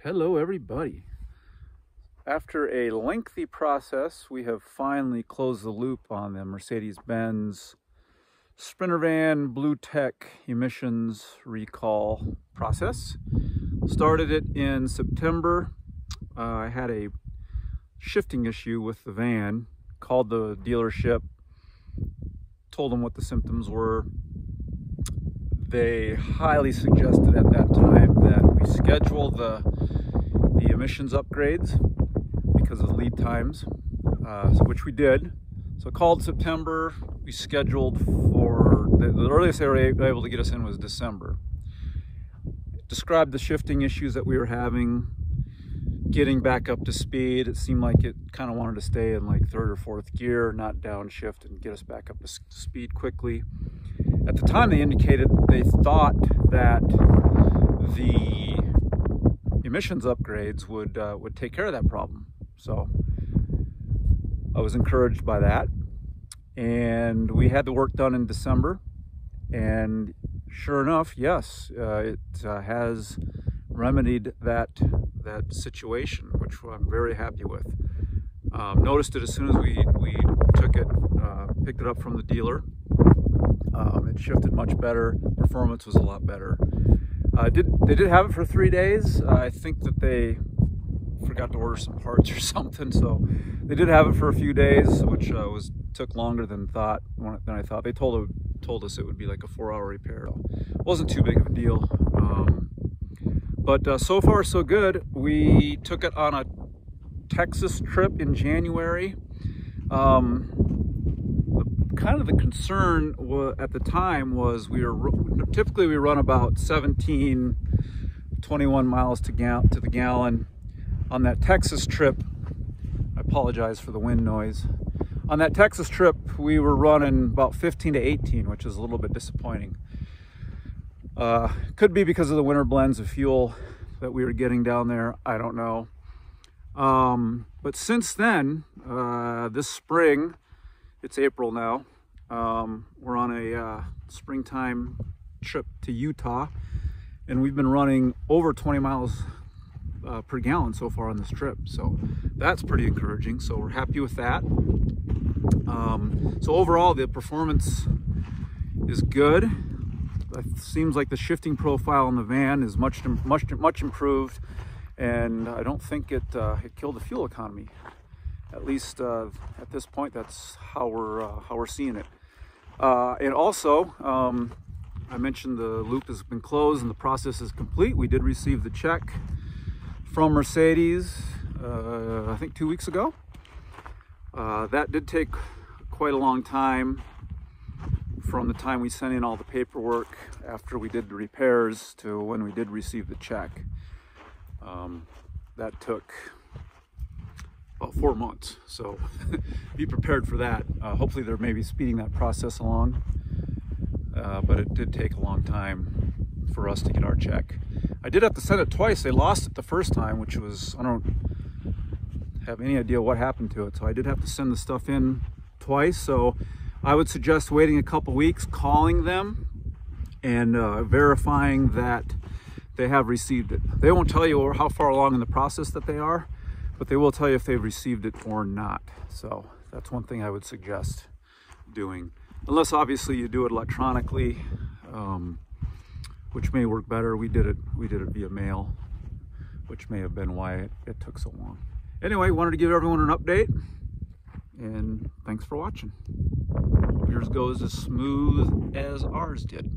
Hello everybody. After a lengthy process, we have finally closed the loop on the Mercedes-Benz Sprinter van Blue TEC emissions recall process. Started it in September. I had a shifting issue with the van, called the dealership, told them what the symptoms were. They highly suggested at that time that we schedule the emissions upgrades because of the lead times, which we did. So called September, we scheduled for, the earliest they were able to get us in was December. Described the shifting issues that we were having, getting back up to speed. It seemed like it kind of wanted to stay in like third or fourth gear, not downshift, and get us back up to speed quickly. At the time, they indicated they thought that the emissions upgrades would take care of that problem. So I was encouraged by that, and we had the work done in December, and sure enough, yes, it has remedied that situation, which I'm very happy with. Noticed it as soon as we took it, picked it up from the dealer. It shifted much better. Performance was a lot better. They did have it for 3 days. I think that they forgot to order some parts or something, so they did have it for a few days, which took longer than I thought. They told us it would be like a 4-hour repair. It wasn't too big of a deal, but so far so good. We took it on a Texas trip in January. Kind of the concern at the time was typically we run about 17, 21 miles to the gallon. On that Texas trip, I apologize for the wind noise. On that Texas trip, we were running about 15 to 18, which is a little bit disappointing. Could be because of the winter blends of fuel that we were getting down there. I don't know. But since then, this spring, it's April now, we're on a springtime trip to Utah, and we've been running over 20 miles per gallon so far on this trip. So that's pretty encouraging. So we're happy with that. So overall, the performance is good. It seems like the shifting profile in the van is much improved, and I don't think it killed the fuel economy. At least at this point, that's how we're seeing it. And also, I mentioned the loop has been closed and the process is complete. We did receive the check from Mercedes, I think 2 weeks ago. That did take quite a long time, from the time we sent in all the paperwork after we did the repairs to when we did receive the check. That took about 4 months, so be prepared for that. Hopefully they're maybe speeding that process along, but it did take a long time for us to get our check. I did have to send it twice. They lost it the first time, which was, I don't have any idea what happened to it, so I did have to send the stuff in twice. So I would suggest waiting a couple weeks, calling them, and verifying that they have received it. They won't tell you how far along in the process that they are, but they will tell you if they've received it or not. So that's one thing I would suggest doing, unless obviously you do it electronically, which may work better. We did it via mail, which may have been why it took so long. Anyway, wanted to give everyone an update, and thanks for watching. Hope yours goes as smooth as ours did.